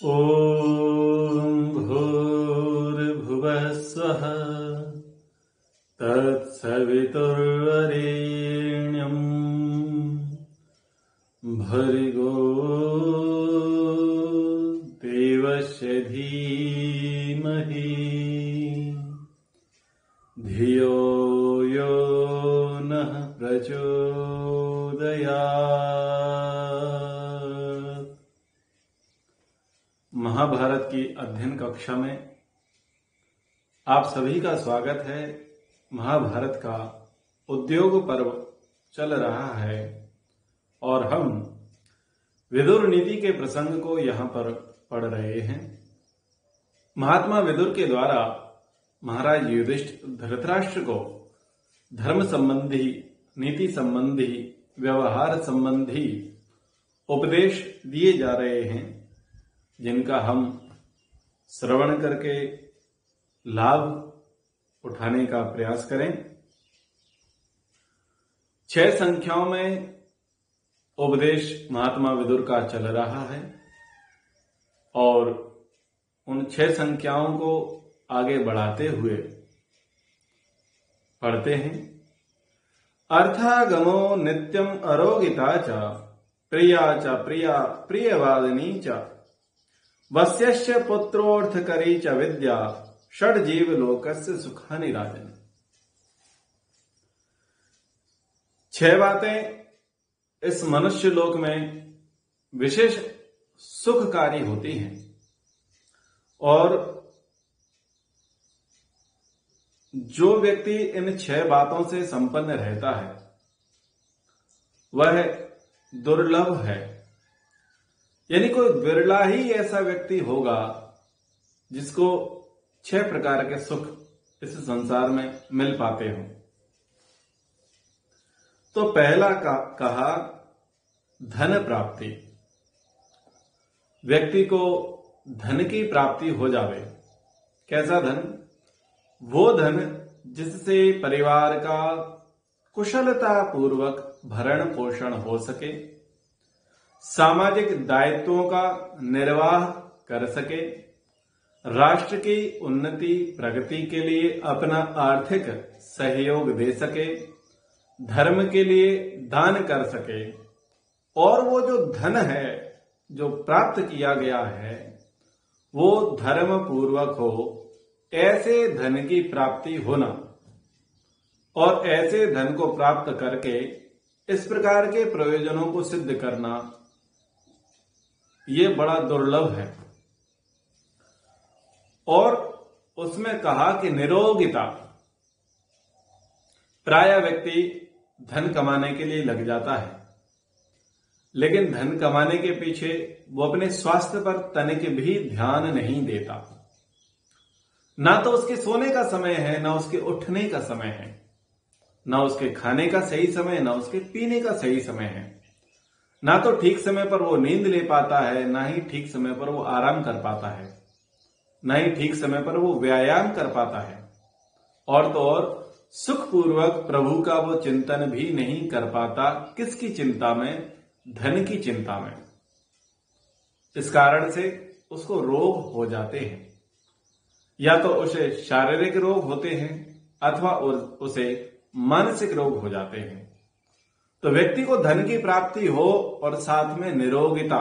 ॐ भूर्भुवः स्वः तत्सवितुर्वरेण्यं भर्गो देवस्य धीमहि धियो यो नः प्रचोदयात्। महाभारत की अध्ययन कक्षा में आप सभी का स्वागत है। महाभारत का उद्योग पर्व चल रहा है और हम विदुर नीति के प्रसंग को यहां पर पढ़ रहे हैं। महात्मा विदुर के द्वारा महाराज युधिष्ठिर धृतराष्ट्र को धर्म संबंधी, नीति संबंधी, व्यवहार संबंधी उपदेश दिए जा रहे हैं, जिनका हम श्रवण करके लाभ उठाने का प्रयास करें। 6 संख्याओं में उपदेश महात्मा विदुर का चल रहा है और उन 6 संख्याओं को आगे बढ़ाते हुए पढ़ते हैं। अर्थागमो नित्यम अरोगिता च प्रिया च प्रिया प्रियवादिनी च वस्यस्य पुत्रोर्थकरी च विद्या षड्जीव लोकस्य सुखानि राजन। 6 बातें इस मनुष्य लोक में विशेष सुखकारी होती हैं और जो व्यक्ति इन 6 बातों से संपन्न रहता है वह दुर्लभ है। यानी कोई बिरला ही ऐसा व्यक्ति होगा जिसको 6 प्रकार के सुख इस संसार में मिल पाते हो। तो पहला कहा धन प्राप्ति। व्यक्ति को धन की प्राप्ति हो जावे। कैसा धन? वो धन जिससे परिवार का कुशलता पूर्वक भरण पोषण हो सके, सामाजिक दायित्वों का निर्वाह कर सके, राष्ट्र की उन्नति प्रगति के लिए अपना आर्थिक सहयोग दे सके, धर्म के लिए दान कर सके और वो जो धन है जो प्राप्त किया गया है वो धर्म पूर्वक हो। ऐसे धन की प्राप्ति होना और ऐसे धन को प्राप्त करके इस प्रकार के प्रयोजनों को सिद्ध करना ये बड़ा दुर्लभ है। और उसमें कहा कि निरोगिता। प्राय व्यक्ति धन कमाने के लिए लग जाता है, लेकिन धन कमाने के पीछे वो अपने स्वास्थ्य पर तनिक भी ध्यान नहीं देता। ना तो उसके सोने का समय है, ना उसके उठने का समय है, ना उसके खाने का सही समय, ना उसके पीने का सही समय है। ना तो ठीक समय पर वो नींद ले पाता है, ना ही ठीक समय पर वो आराम कर पाता है, ना ही ठीक समय पर वो व्यायाम कर पाता है। और तो और सुखपूर्वक प्रभु का वो चिंतन भी नहीं कर पाता। किसकी चिंता में? धन की चिंता में। इस कारण से उसको रोग हो जाते हैं। या तो उसे शारीरिक रोग होते हैं अथवा उसे मानसिक रोग हो जाते हैं। तो व्यक्ति को धन की प्राप्ति हो और साथ में निरोगिता,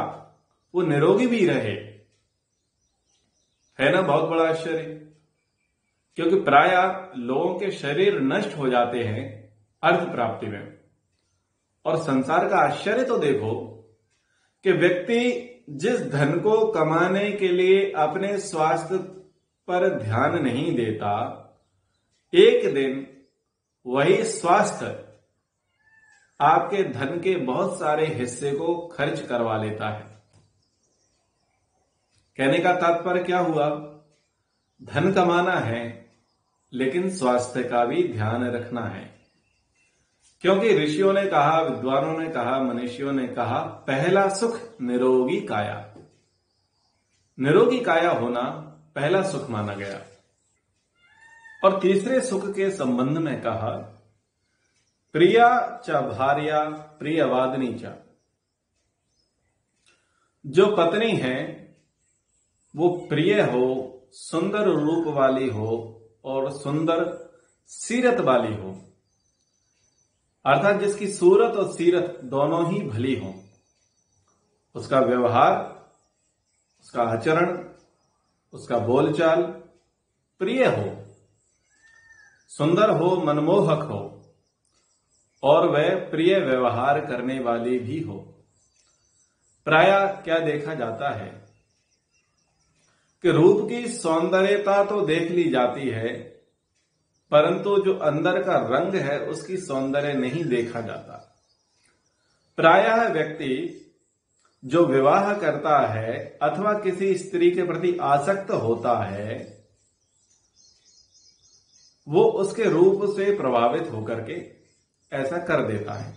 वो निरोगी भी रहे, है ना बहुत बड़ा आश्चर्य। क्योंकि प्राय लोगों के शरीर नष्ट हो जाते हैं अर्थ प्राप्ति में। और संसार का आश्चर्य तो देखो कि व्यक्ति जिस धन को कमाने के लिए अपने स्वास्थ्य पर ध्यान नहीं देता, एक दिन वही स्वास्थ्य आपके धन के बहुत सारे हिस्से को खर्च करवा लेता है। कहने का तात्पर्य क्या हुआ? धन कमाना है लेकिन स्वास्थ्य का भी ध्यान रखना है। क्योंकि ऋषियों ने कहा, विद्वानों ने कहा, मनीषियों ने कहा, पहला सुख निरोगी काया। निरोगी काया होना पहला सुख माना गया। और तीसरे सुख के संबंध में कहा प्रिया च भार्या प्रियवादिनी च। जो पत्नी है वो प्रिय हो, सुंदर रूप वाली हो और सुंदर सीरत वाली हो, अर्थात जिसकी सूरत और सीरत दोनों ही भली हो, उसका व्यवहार, उसका आचरण, उसका बोलचाल प्रिय हो, सुंदर हो, मनमोहक हो और वह प्रिय व्यवहार करने वाली भी हो। प्रायः क्या देखा जाता है कि रूप की सौंदर्यता तो देख ली जाती है, परंतु जो अंदर का रंग है उसकी सौंदर्य नहीं देखा जाता। प्रायः व्यक्ति जो विवाह करता है अथवा किसी स्त्री के प्रति आसक्त होता है, वो उसके रूप से प्रभावित होकर के ऐसा कर देता है।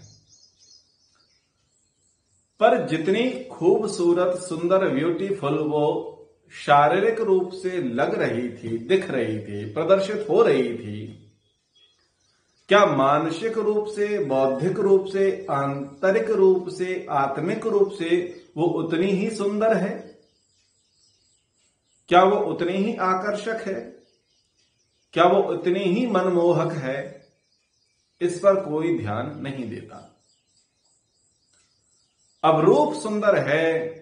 पर जितनी खूबसूरत, सुंदर, ब्यूटीफुल वो शारीरिक रूप से लग रही थी, दिख रही थी, प्रदर्शित हो रही थी, क्या मानसिक रूप से, बौद्धिक रूप से, आंतरिक रूप से, आत्मिक रूप से वो उतनी ही सुंदर है? क्या वो उतनी ही आकर्षक है? क्या वो उतनी ही मनमोहक है? इस पर कोई ध्यान नहीं देता। अब रूप सुंदर है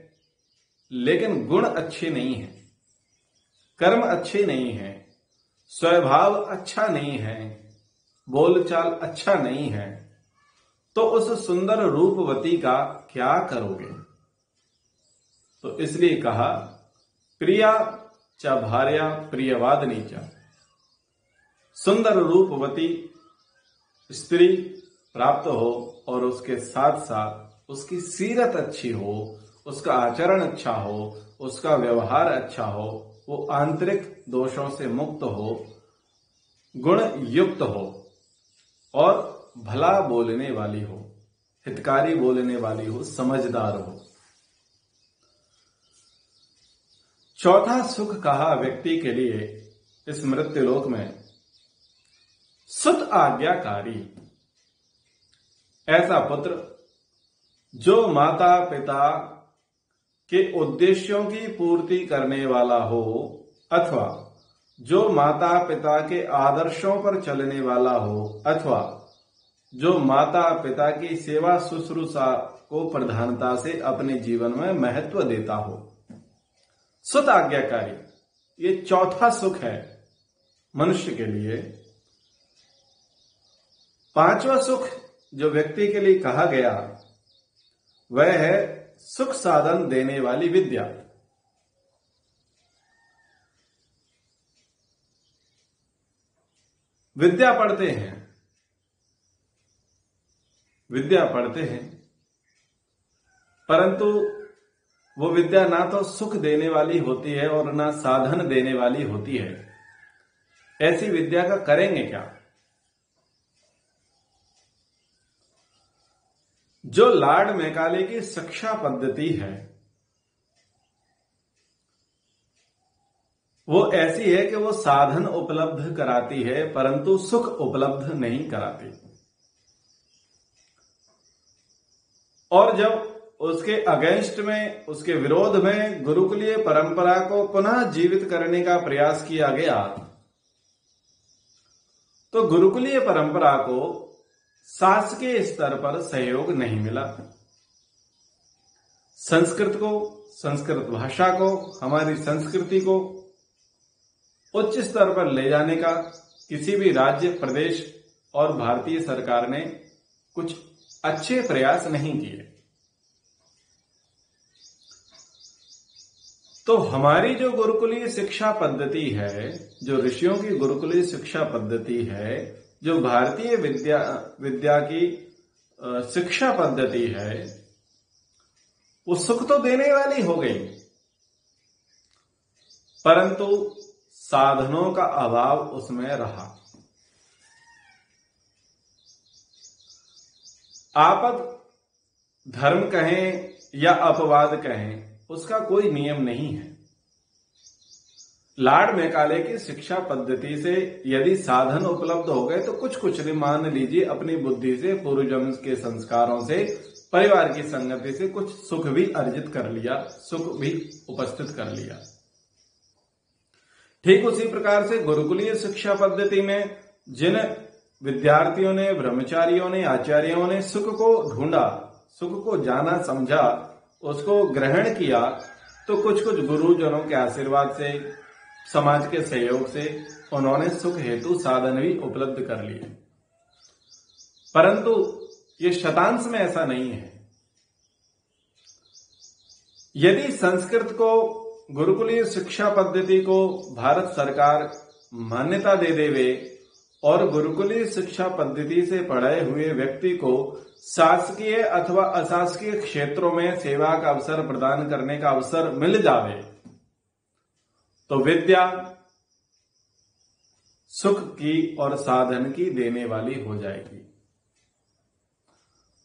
लेकिन गुण अच्छे नहीं है, कर्म अच्छे नहीं है, स्वभाव अच्छा नहीं है, बोलचाल अच्छा नहीं है, तो उस सुंदर रूपवती का क्या करोगे? तो इसलिए कहा, प्रिया च भार्या प्रियवादिनी च। सुंदर रूपवती स्त्री प्राप्त हो और उसके साथ साथ उसकी सीरत अच्छी हो, उसका आचरण अच्छा हो, उसका व्यवहार अच्छा हो, वो आंतरिक दोषों से मुक्त हो, गुण युक्त हो और भला बोलने वाली हो, हितकारी बोलने वाली हो, समझदार हो। चौथा सुख कहा व्यक्ति के लिए इस मृत्युलोक में, सुत आज्ञाकारी। ऐसा पुत्र जो माता पिता के उद्देश्यों की पूर्ति करने वाला हो अथवा जो माता पिता के आदर्शों पर चलने वाला हो अथवा जो माता पिता की सेवा शुश्रूषा को प्रधानता से अपने जीवन में महत्व देता हो। सुत आज्ञाकारी, ये चौथा सुख है मनुष्य के लिए। पांचवा सुख जो व्यक्ति के लिए कहा गया वह है सुख साधन देने वाली विद्या। विद्या पढ़ते हैं, विद्या पढ़ते हैं, परंतु वो विद्या ना तो सुख देने वाली होती है और ना साधन देने वाली होती है। ऐसी विद्या का करेंगे क्या? जो लॉर्ड मैकाले की शिक्षा पद्धति है वो ऐसी है कि वो साधन उपलब्ध कराती है परंतु सुख उपलब्ध नहीं कराती। और जब उसके अगेंस्ट में, उसके विरोध में गुरुकुलीय परंपरा को पुनः जीवित करने का प्रयास किया गया तो गुरुकुलीय परंपरा को शासकीय स्तर पर सहयोग नहीं मिला। संस्कृत को, संस्कृत भाषा को, हमारी संस्कृति को उच्च स्तर पर ले जाने का किसी भी राज्य, प्रदेश और भारतीय सरकार ने कुछ अच्छे प्रयास नहीं किए। तो हमारी जो गुरुकुलीय शिक्षा पद्धति है, जो ऋषियों की गुरुकुलीय शिक्षा पद्धति है, जो भारतीय विद्या की शिक्षा पद्धति है, वो सुख तो देने वाली हो गई परंतु साधनों का अभाव उसमें रहा। आपद धर्म कहें या अपवाद कहें, उसका कोई नियम नहीं है। लॉर्ड मैकाले की शिक्षा पद्धति से यदि साधन उपलब्ध हो गए तो कुछ ने मान लीजिए अपनी बुद्धि से, पूर्वजन्म के संस्कारों से, परिवार की संगति से कुछ सुख भी अर्जित कर लिया, सुख भी उपस्थित कर लिया। ठीक उसी प्रकार से गुरुकुलीय शिक्षा पद्धति में जिन विद्यार्थियों ने, ब्रह्मचारियों ने, आचार्यों ने सुख को ढूंढा, सुख को जाना, समझा, उसको ग्रहण किया, तो कुछ कुछ गुरुजनों के आशीर्वाद से, समाज के सहयोग से उन्होंने सुख हेतु साधन भी उपलब्ध कर लिए। परंतु ये शतांश में ऐसा नहीं है। यदि संस्कृत को, गुरुकुलीय शिक्षा पद्धति को भारत सरकार मान्यता दे देवे और गुरुकुलीय शिक्षा पद्धति से पढ़े हुए व्यक्ति को शासकीय अथवा अशासकीय क्षेत्रों में सेवा का अवसर प्रदान करने का अवसर मिल जावे, तो विद्या सुख की और साधन की देने वाली हो जाएगी।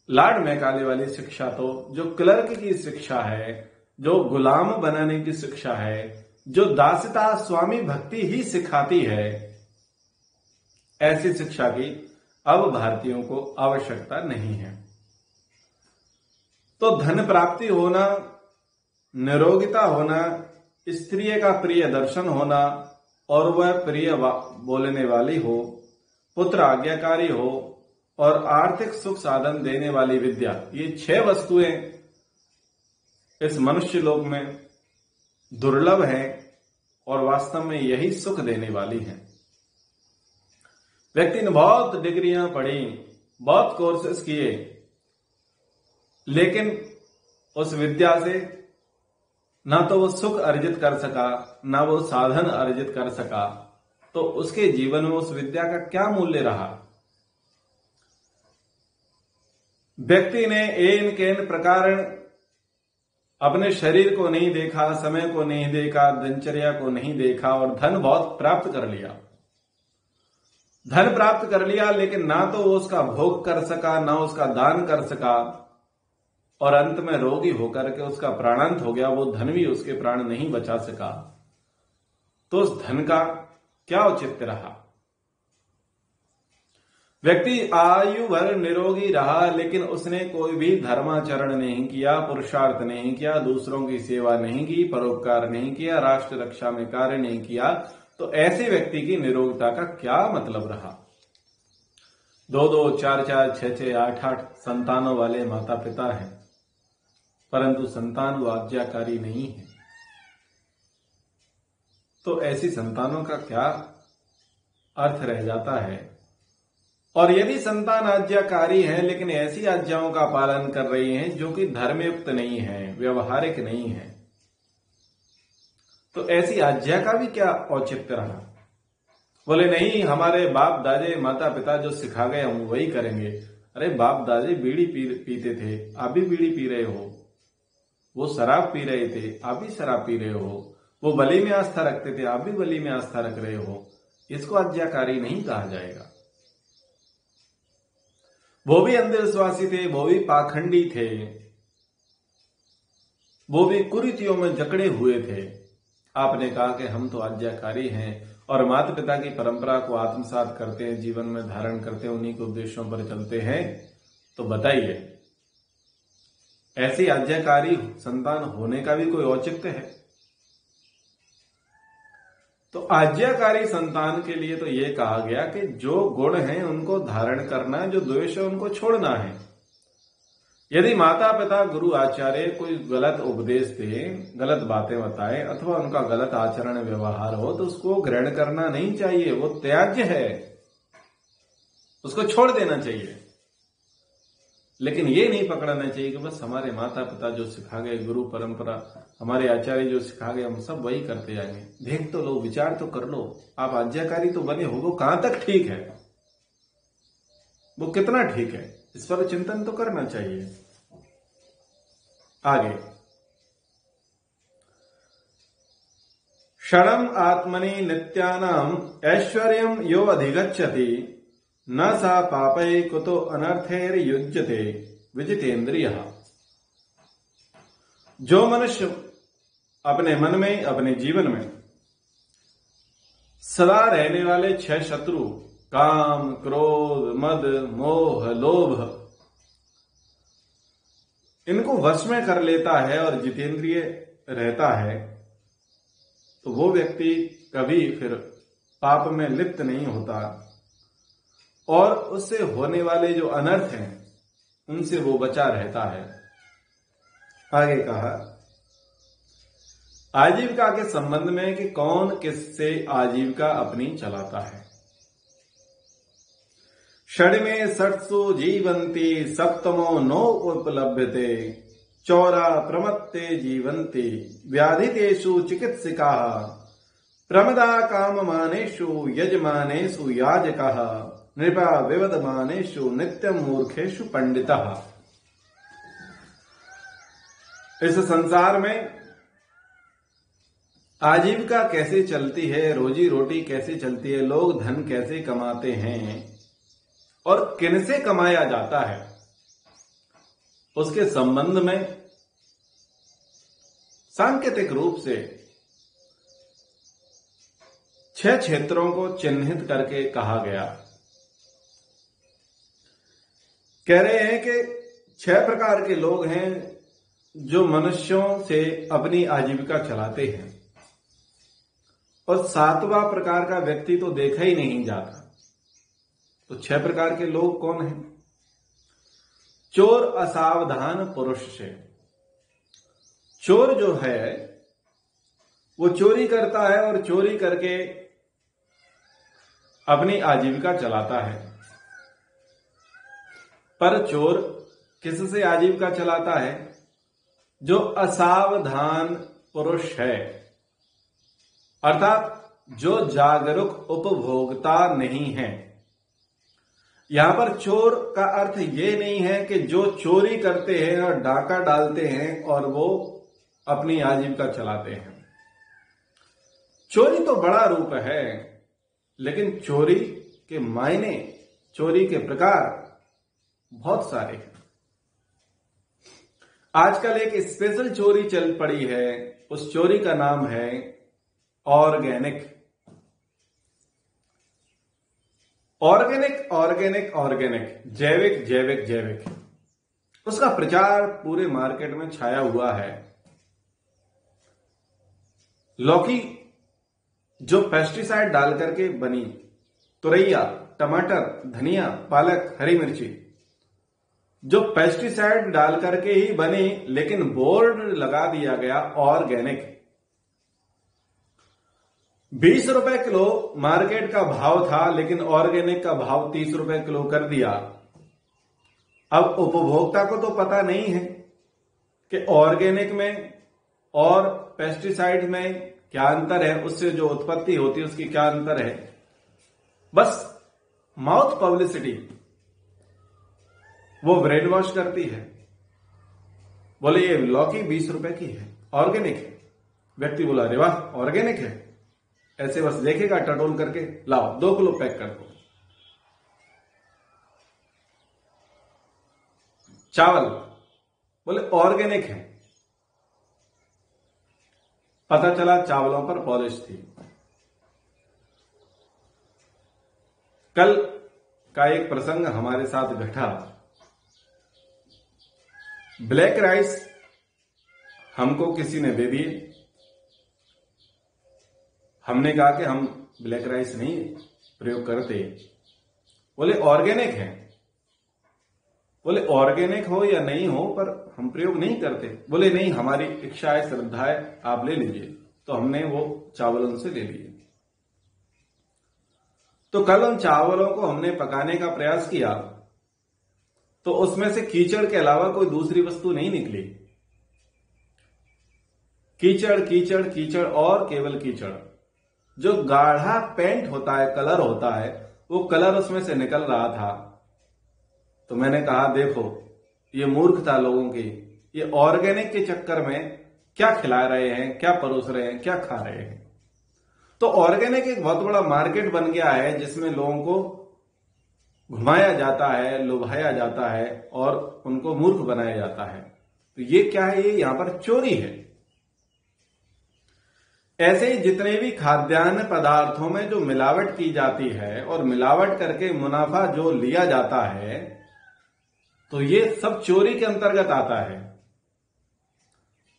लाड मैकाले वाली शिक्षा तो जो क्लर्क की शिक्षा है, जो गुलाम बनाने की शिक्षा है, जो दासता स्वामी भक्ति ही सिखाती है, ऐसी शिक्षा की अब भारतीयों को आवश्यकता नहीं है। तो धन प्राप्ति होना, निरोगिता होना, स्त्री का प्रिय दर्शन होना और वह प्रिय बोलने वाली हो, पुत्र आज्ञाकारी हो और आर्थिक सुख साधन देने वाली विद्या, ये 6 वस्तुएं इस मनुष्य लोक में दुर्लभ है और वास्तव में यही सुख देने वाली है। व्यक्ति ने बहुत डिग्रियां पढ़ी, बहुत कोर्सेस किए, लेकिन उस विद्या से ना तो वो सुख अर्जित कर सका, ना वो साधन अर्जित कर सका, तो उसके जीवन में उस विद्या का क्या मूल्य रहा? व्यक्ति ने एन केन प्रकार अपने शरीर को नहीं देखा, समय को नहीं देखा, दिनचर्या को नहीं देखा और धन बहुत प्राप्त कर लिया। धन प्राप्त कर लिया, लेकिन ना तो वो उसका भोग कर सका, ना उसका दान कर सका और अंत में रोगी होकर के उसका प्राणांत हो गया। वो धन भी उसके प्राण नहीं बचा सका, तो उस धन का क्या औचित्य रहा? व्यक्ति आयु भर निरोगी रहा, लेकिन उसने कोई भी धर्माचरण नहीं किया, पुरुषार्थ नहीं किया, दूसरों की सेवा नहीं की, परोपकार नहीं किया, राष्ट्र रक्षा में कार्य नहीं किया, तो ऐसे व्यक्ति की निरोगता का क्या मतलब रहा? 2-2, 4-4, 6-6, 8-8 संतानों वाले माता पिता हैं, परंतु संतान वो आज्ञाकारी नहीं है, तो ऐसी संतानों का क्या अर्थ रह जाता है? और यदि संतान आज्ञाकारी है, लेकिन ऐसी आज्ञाओं का पालन कर रही हैं जो कि धर्मयुक्त नहीं है, व्यवहारिक नहीं है, तो ऐसी आज्ञा का भी क्या औचित्य रहा? बोले नहीं, हमारे बाप दादे माता पिता जो सिखा गए हम वही करेंगे। अरे बाप दादे बीड़ी पीते थे, आप भी बीड़ी पी रहे हो। वो शराब पी रहे थे, आप भी शराब पी रहे हो। वो बलि में आस्था रखते थे, आप भी बलि में आस्था रख रहे हो। इसको आज्ञाकारी नहीं कहा जाएगा। वो भी अंधविश्वासी थे, वो भी पाखंडी थे, वो भी कुरीतियों में जकड़े हुए थे। आपने कहा कि हम तो आज्ञाकारी हैं और माता पिता की परंपरा को आत्मसात करते हैं, जीवन में धारण करते हैं, उन्हीं के उद्देश्यों पर चलते हैं, तो बताइए ऐसी आज्ञाकारी संतान होने का भी कोई औचित्य है? तो आज्ञाकारी संतान के लिए तो यह कहा गया कि जो गुण हैं उनको धारण करना, जो द्वेष है उनको छोड़ना है। यदि माता पिता गुरु आचार्य कोई गलत उपदेश दे, गलत बातें बताएं अथवा उनका गलत आचरण व्यवहार हो, तो उसको ग्रहण करना नहीं चाहिए, वो त्याज्य है, उसको छोड़ देना चाहिए। लेकिन ये नहीं पकड़ना चाहिए कि बस हमारे माता पिता जो सिखा गए, गुरु परंपरा, हमारे आचार्य जो सिखा गए, हम सब वही करते जाएंगे। देख तो लो, विचार तो कर लो, आप आज्ञाकारी तो बने हो, वो कहां तक ठीक है, वो कितना ठीक है, इस पर चिंतन तो करना चाहिए। आगे, क्षणम आत्मनि नित्यानाम ऐश्वर्यम यो अधिगच्छति न सा पापै कुतो अनर्थैर युज्यते विजितेन्द्रिय। जो मनुष्य अपने मन में, अपने जीवन में सदा रहने वाले 6 शत्रु काम, क्रोध, मद, मोह, लोभ, इनको वश में कर लेता है और जितेंद्रिय रहता है, तो वो व्यक्ति कभी फिर पाप में लिप्त नहीं होता और उससे होने वाले जो अनर्थ हैं उनसे वो बचा रहता है। आगे कहा आजीविका के संबंध में कि कौन किससे आजीविका अपनी चलाता है। षड्मे षट्सु जीवन्ति सप्तमो नो उपलभ्यते चौरा प्रमत्ते जीवन्ति व्याधितेषु चिकित्सिकाः प्रमदा काममानेषु यजमानेषु याजकाः नृपा विवदमानेषु नित्यं मूर्खेषु पंडितः। इस संसार में आजीविका कैसे चलती है, रोजी रोटी कैसे चलती है, लोग धन कैसे कमाते हैं और किनसे कमाया जाता है, उसके संबंध में सांकेतिक रूप से 6 क्षेत्रों को चिन्हित करके कहा गया। कह रहे हैं कि 6 प्रकार के लोग हैं जो मनुष्यों से अपनी आजीविका चलाते हैं और 7वां प्रकार का व्यक्ति तो देखा ही नहीं जाता। तो 6 प्रकार के लोग कौन हैं? चोर असावधान पुरुष से। चोर जो है वो चोरी करता है और चोरी करके अपनी आजीविका चलाता है। पर चोर किससे आजीविका चलाता है? जो असावधान पुरुष है, अर्थात जो जागरूक उपभोक्ता नहीं है। यहां पर चोर का अर्थ ये नहीं है कि जो चोरी करते हैं और डाका डालते हैं और वो अपनी आजीविका चलाते हैं। चोरी तो बड़ा रूप है, लेकिन चोरी के मायने, चोरी के प्रकार बहुत सारे हैं। आजकल एक स्पेशल चोरी चल पड़ी है, उस चोरी का नाम है ऑर्गेनिक। ऑर्गेनिक ऑर्गेनिक ऑर्गेनिक, जैविक जैविक जैविक, उसका प्रचार पूरे मार्केट में छाया हुआ है। लौकी जो पेस्टिसाइड डाल करके बनी, तुरैया, टमाटर, धनिया, पालक, हरी मिर्ची जो पेस्टिसाइड डाल करके ही बनी, लेकिन बोर्ड लगा दिया गया ऑर्गेनिक। 20 रुपए किलो मार्केट का भाव था, लेकिन ऑर्गेनिक का भाव 30 रुपए किलो कर दिया। अब उपभोक्ता को तो पता नहीं है कि ऑर्गेनिक में और पेस्टिसाइड में क्या अंतर है, उससे जो उत्पत्ति होती है उसकी क्या अंतर है। बस माउथ पब्लिसिटी वो ब्रेन वॉश करती है। बोले ये लौकी 20 रुपए की है, ऑर्गेनिक है। व्यक्ति बोला अरे वाह ऑर्गेनिक है, ऐसे बस देखेगा टटोल करके, लाओ 2 किलो पैक कर दो। चावल बोले ऑर्गेनिक है, पता चला चावलों पर पॉलिश थी। कल का एक प्रसंग हमारे साथ घटा। ब्लैक राइस हमको किसी ने दे दिए। हमने कहा कि हम ब्लैक राइस नहीं प्रयोग करते। बोले ऑर्गेनिक है। बोले ऑर्गेनिक हो या नहीं हो, पर हम प्रयोग नहीं करते। बोले नहीं, हमारी इच्छा है, श्रद्धा है, आप ले लीजिए। तो हमने वो चावल उनसे ले लिए। तो कल उन चावलों को हमने पकाने का प्रयास किया तो उसमें से कीचड़ के अलावा कोई दूसरी वस्तु नहीं निकली। कीचड़ कीचड़ कीचड़ और केवल कीचड़। जो गाढ़ा पेंट होता है, कलर होता है, वो कलर उसमें से निकल रहा था। तो मैंने कहा देखो ये मूर्खता लोगों की, ये ऑर्गेनिक के चक्कर में क्या खिला रहे हैं, क्या परोस रहे हैं, क्या खा रहे हैं। तो ऑर्गेनिक एक बहुत बड़ा मार्केट बन गया है जिसमें लोगों को घुमाया जाता है, लुभाया जाता है और उनको मूर्ख बनाया जाता है। तो ये क्या है? ये यहां पर चोरी है। ऐसे ही जितने भी खाद्यान्न पदार्थों में जो मिलावट की जाती है और मिलावट करके मुनाफा जो लिया जाता है, तो ये सब चोरी के अंतर्गत आता है।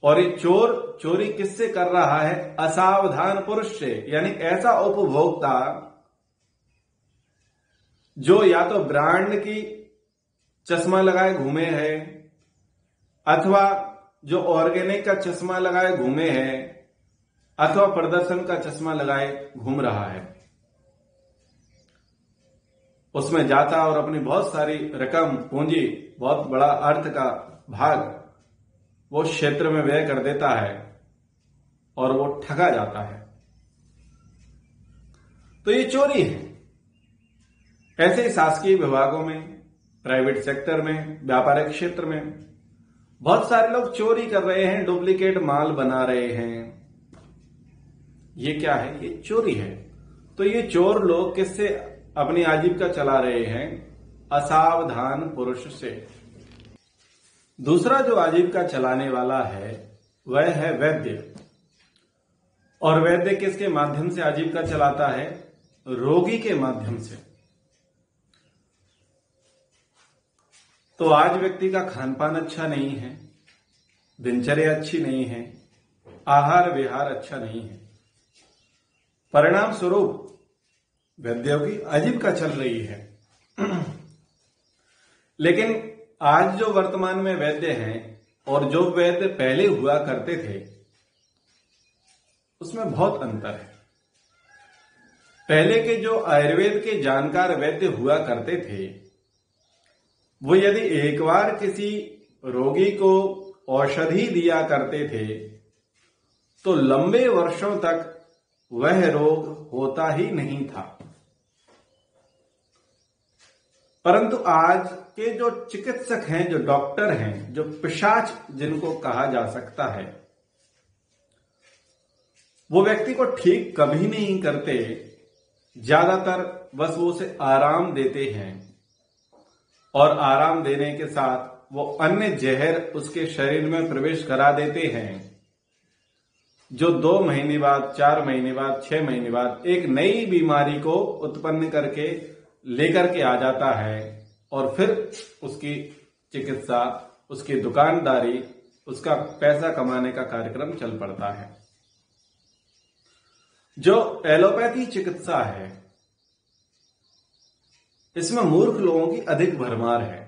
और ये चोर चोरी किससे कर रहा है? असावधान पुरुष से, यानी ऐसा उपभोक्ता जो या तो ब्रांड की चश्मा लगाए घूमे है, अथवा जो ऑर्गेनिक का चश्मा लगाए घूमे है, अथवा प्रदर्शन का चश्मा लगाए घूम रहा है। उसमें जाता और अपनी बहुत सारी रकम, पूंजी, बहुत बड़ा अर्थ का भाग वो क्षेत्र में व्यय कर देता है और वो ठगा जाता है। तो ये चोरी है। ऐसे ही शासकीय विभागों में, प्राइवेट सेक्टर में, व्यापारिक क्षेत्र में बहुत सारे लोग चोरी कर रहे हैं, डुप्लीकेट माल बना रहे हैं। ये क्या है? ये चोरी है। तो ये चोर लोग किससे अपनी आजीविका चला रहे हैं? असावधान पुरुष से। दूसरा जो आजीविका चलाने वाला है वह है वैद्य। और वैद्य किसके माध्यम से आजीविका चलाता है? रोगी के माध्यम से। तो आज व्यक्ति का खान पान अच्छा नहीं है, दिनचर्या अच्छी नहीं है, आहार विहार अच्छा नहीं है, परिणाम स्वरूप वैद्यों की आजीविका चल रही है। लेकिन आज जो वर्तमान में वैद्य हैं और जो वैद्य पहले हुआ करते थे उसमें बहुत अंतर है। पहले के जो आयुर्वेद के जानकार वैद्य हुआ करते थे वो यदि एक बार किसी रोगी को औषधि दिया करते थे तो लंबे वर्षों तक वह रोग होता ही नहीं था। परंतु आज के जो चिकित्सक हैं, जो डॉक्टर हैं, जो पिशाच जिनको कहा जा सकता है, वो व्यक्ति को ठीक कभी नहीं करते। ज्यादातर बस वो उसे आराम देते हैं और आराम देने के साथ वो अन्य जहर उसके शरीर में प्रवेश करा देते हैं, जो 2 महीने बाद, 4 महीने बाद, 6 महीने बाद एक नई बीमारी को उत्पन्न करके लेकर के आ जाता है और फिर उसकी चिकित्सा, उसकी दुकानदारी, उसका पैसा कमाने का कार्यक्रम चल पड़ता है। जो एलोपैथी चिकित्सा है इसमें मूर्ख लोगों की अधिक भरमार है,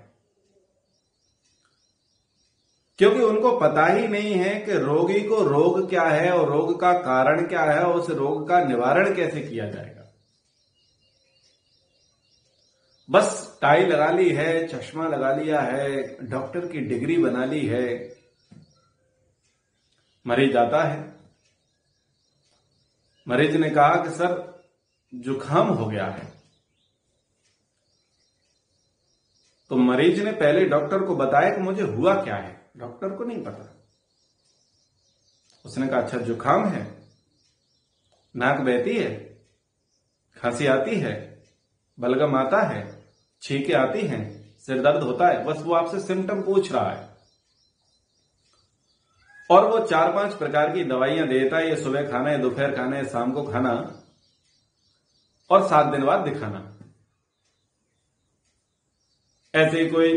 क्योंकि उनको पता ही नहीं है कि रोगी को रोग क्या है और रोग का कारण क्या है और उस रोग का निवारण कैसे किया जाएगा। बस टाई लगा ली है, चश्मा लगा लिया है, डॉक्टर की डिग्री बना ली है, मरीज आता है। मरीज ने कहा कि सर जुकाम हो गया है। तो मरीज ने पहले डॉक्टर को बताया कि मुझे हुआ क्या है। डॉक्टर को नहीं पता। उसने कहा अच्छा जुकाम है, नाक बहती है, खांसी आती है, बलगम आता है, छींकें आती हैं, सिर दर्द होता है। बस वो आपसे सिम्टम पूछ रहा है और वो 4-5 प्रकार की दवाइयां देता है। ये सुबह खाना है, दोपहर खाना है, शाम को खाना और 7 दिन बाद दिखाना। ऐसे ही कोई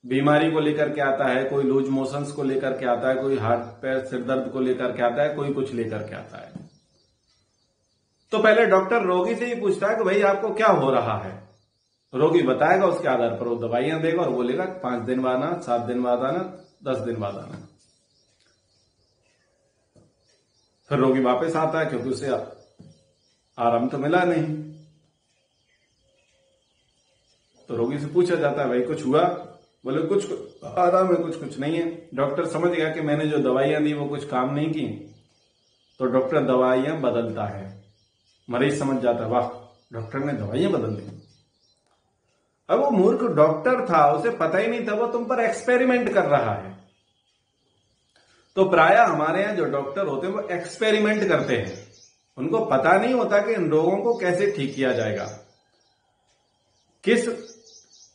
बीमारी को लेकर के आता है, कोई लूज मोशंस को लेकर के आता है, कोई हाथ पैर सिर दर्द को लेकर के आता है, कोई कुछ लेकर के आता है। तो पहले डॉक्टर रोगी से ही पूछता है कि भाई आपको क्या हो रहा है। रोगी बताएगा, उसके आधार पर वो दवाइयां देगा और बोलेगा 5 दिन बाद आना, 7 दिन बाद आना, 10 दिन बाद आना। फिर रोगी वापस आता है क्योंकि उसे आराम तो मिला नहीं। तो रोगी से पूछा जाता है भाई कुछ हुआ? बोले कुछ आराम है, कुछ नहीं है। डॉक्टर समझ गया कि मैंने जो दवाइयां दी वो कुछ काम नहीं की, तो डॉक्टर दवाइयां बदलता है। मरीज समझ जाता है वाह डॉक्टर ने दवाइयां बदल दी। अब वो मूर्ख डॉक्टर था, उसे पता ही नहीं था वो तुम पर एक्सपेरिमेंट कर रहा है। तो प्राय हमारे यहां जो डॉक्टर होते हैं वो एक्सपेरिमेंट करते हैं। उनको पता नहीं होता कि इन रोगों को कैसे ठीक किया जाएगा, किस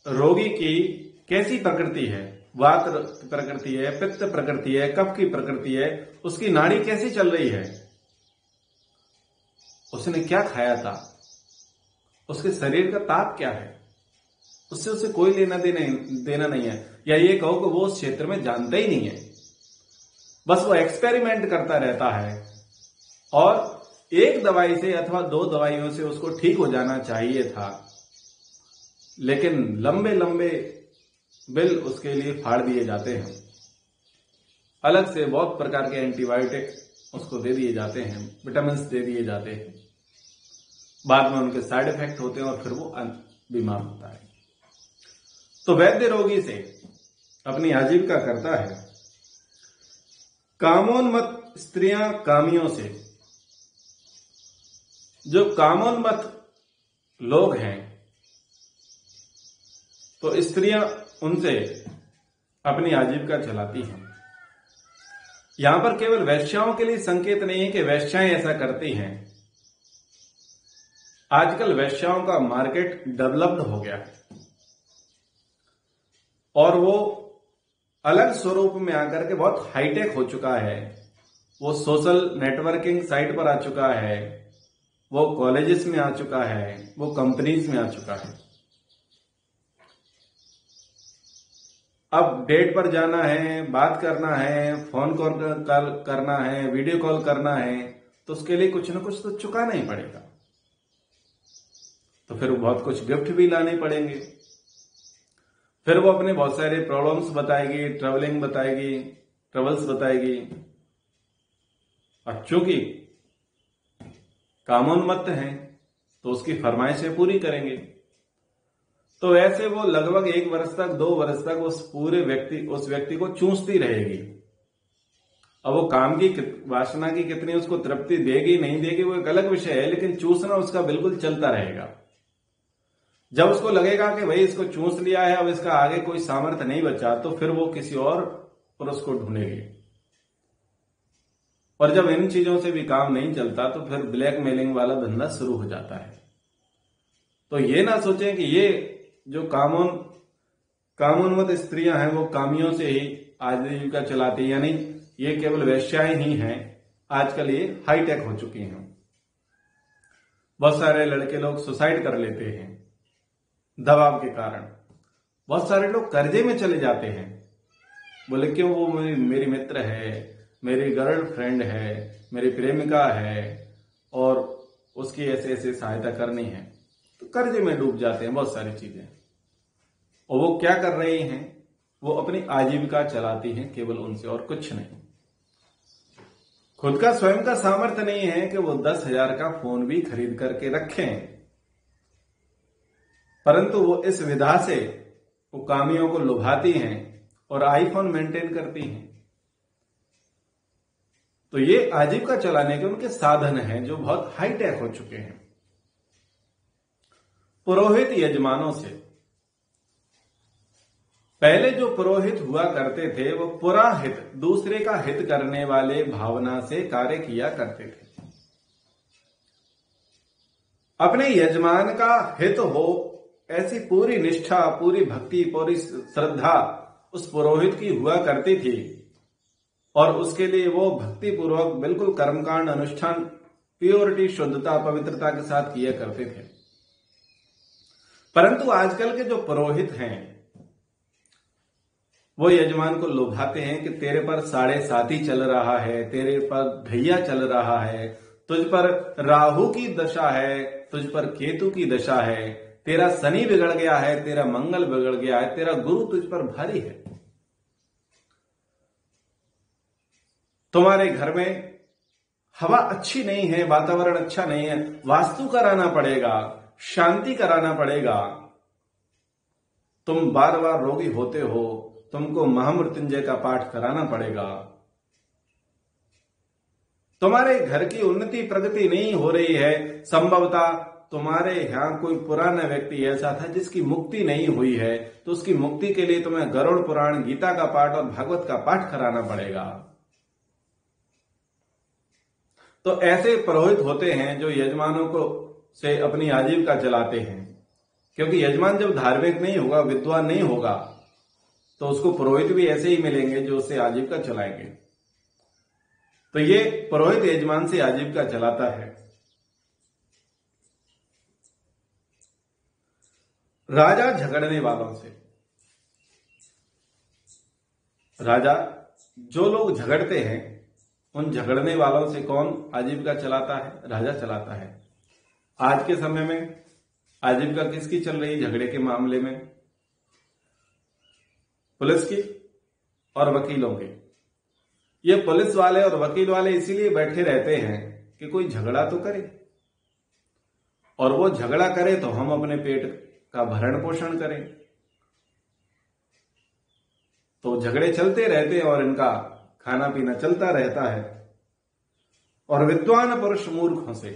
रोगी की कैसी प्रकृति है, वात प्रकृति है, पित्त प्रकृति है, कफ की प्रकृति है, उसकी नाड़ी कैसी चल रही है, उसने क्या खाया था, उसके शरीर का ताप क्या है, उससे उसे कोई लेना देना नहीं है। या ये कहो कि वो उस क्षेत्र में जानता ही नहीं है, बस वो एक्सपेरिमेंट करता रहता है और एक दवाई से अथवा 2 दवाइयों से उसको ठीक हो जाना चाहिए था, लेकिन लंबे लंबे बिल उसके लिए फाड़ दिए जाते हैं। अलग से बहुत प्रकार के एंटीबायोटिक उसको दे दिए जाते हैं, विटामिन दे दिए जाते हैं, बाद में उनके साइड इफेक्ट होते हैं और फिर वो बीमार होता है। तो वैद्य रोगी से अपनी आजीविका करता है, कामोन्मत्त स्त्रियां कामियों से। जो कामोन्मत्त लोग हैं तो स्त्रियां उनसे अपनी आजीविका चलाती हैं। यहां पर केवल वैश्याओं के लिए संकेत नहीं है कि वैश्याएं ऐसा करती हैं। आजकल वैश्याओं का मार्केट डेवलप्ड हो गया है और वो अलग स्वरूप में आकर के बहुत हाईटेक हो चुका है। वो सोशल नेटवर्किंग साइट पर आ चुका है, वो कॉलेजेस में आ चुका है, वो कंपनीज में आ चुका है। अब डेट पर जाना है, बात करना है, फोन कॉल करना है, वीडियो कॉल करना है, तो उसके लिए कुछ ना कुछ तो चुकाना ही पड़ेगा। तो फिर बहुत कुछ गिफ्ट भी लाने पड़ेंगे। फिर वो अपने बहुत सारे प्रॉब्लम्स बताएगी, ट्रेवलिंग बताएगी, ट्रेवल्स बताएगी। और चूंकि कामोन्मत्त हैं तो उसकी फरमाइशें पूरी करेंगे। तो ऐसे वो लगभग 1 वर्ष तक, 2 वर्ष तक उस व्यक्ति को चूसती रहेगी। अब वो काम की वासना की कितनी उसको तृप्ति देगी नहीं देगी वो एक अलग विषय है, लेकिन चूसना उसका बिल्कुल चलता रहेगा। जब उसको लगेगा कि भाई इसको चूस लिया है, अब इसका आगे कोई सामर्थ्य नहीं बचा, तो फिर वो किसी और पुरुष को ढूंढेगी। और जब इन चीजों से भी काम नहीं चलता तो फिर ब्लैकमेलिंग वाला धंधा शुरू हो जाता है। तो ये ना सोचें कि ये जो कामोन्मत्त स्त्रियां हैं वो कामियों से ही आजीविका चलाती है, यानी ये केवल वेश्याएं ही हैं। आजकल ये हाईटेक हो चुकी हैं। बहुत सारे लड़के लोग सुसाइड कर लेते हैं दबाव के कारण। बहुत सारे लोग कर्जे में चले जाते हैं, बोले क्यों, वो मेरी मित्र है, मेरी गर्लफ्रेंड है, मेरी प्रेमिका है और उसकी ऐसे ऐसे सहायता करनी है, तो कर्जे में डूब जाते हैं बहुत सारी चीजें। और वो क्या कर रही हैं, वो अपनी आजीविका चलाती हैं केवल उनसे और कुछ नहीं। खुद का स्वयं का सामर्थ्य नहीं है कि वो 10,000 का फोन भी खरीद करके रखें, परंतु वो इस विधा से वो कामियों को लुभाती हैं और आईफोन मेंटेन करती हैं। तो ये आजीविका चलाने के उनके साधन हैं जो बहुत हाईटेक हो चुके हैं। पुरोहित यजमानों से। पहले जो पुरोहित हुआ करते थे वो पुराहित, दूसरे का हित करने वाले भावना से कार्य किया करते थे। अपने यजमान का हित हो ऐसी पूरी निष्ठा, पूरी भक्ति, पूरी श्रद्धा उस पुरोहित की हुआ करती थी और उसके लिए वो भक्ति पूर्वक बिल्कुल कर्मकांड अनुष्ठान प्योरिटी, शुद्धता, पवित्रता के साथ किया करते थे। परंतु आजकल के जो पुरोहित हैं वो यजमान को लुभाते हैं कि तेरे पर 7.5 चल रहा है, तेरे पर ढैया चल रहा है, तुझ पर राहु की दशा है, तुझ पर केतु की दशा है, तेरा शनि बिगड़ गया है, तेरा मंगल बिगड़ गया है, तेरा गुरु तुझ पर भारी है, तुम्हारे घर में हवा अच्छी नहीं है, वातावरण अच्छा नहीं है, वास्तु कराना पड़ेगा, शांति कराना पड़ेगा, तुम बार बार रोगी होते हो, तुमको महामृत्युंजय का पाठ कराना पड़ेगा, तुम्हारे घर की उन्नति प्रगति नहीं हो रही है, संभवतः तुम्हारे यहां कोई पुराना व्यक्ति ऐसा था जिसकी मुक्ति नहीं हुई है, तो उसकी मुक्ति के लिए तुम्हें गरुड़ पुराण, गीता का पाठ और भागवत का पाठ कराना पड़ेगा। तो ऐसे पुरोहित होते हैं जो यजमानों को से अपनी आजीविका चलाते हैं, क्योंकि यजमान जब धार्मिक नहीं होगा, विद्वान नहीं होगा, तो उसको पुरोहित भी ऐसे ही मिलेंगे जो उससे आजीविका चलाएंगे। तो ये पुरोहित यजमान से आजीविका चलाता है। राजा झगड़ने वालों से। राजा जो लोग झगड़ते हैं उन झगड़ने वालों से कौन आजीविका चलाता है? राजा चलाता है। आज के समय में आजीविका किसकी चल रही है झगड़े के मामले में? पुलिस की और वकीलों की। ये पुलिस वाले और वकील वाले इसीलिए बैठे रहते हैं कि कोई झगड़ा तो करे, और वो झगड़ा करे तो हम अपने पेट का भरण पोषण करें। तो झगड़े चलते रहते हैं और इनका खाना पीना चलता रहता है। और विद्वान पुरुष मूर्खों से,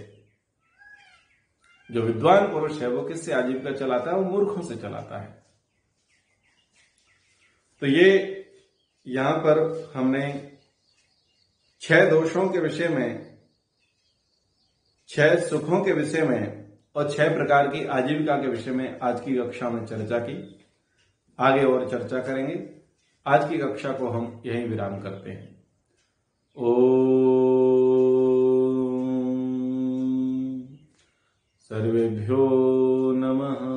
जो विद्वान पुरुष है वो किससे आजीविका चलाता है? वो मूर्खों से चलाता है। तो ये यहां पर हमने 6 दोषों के विषय में, 6 सुखों के विषय में और 6 प्रकार की आजीविका के विषय में आज की कक्षा में चर्चा की। आगे और चर्चा करेंगे। आज की कक्षा को हम यहीं विराम करते हैं। ओम सर्वेभ्यो नमः।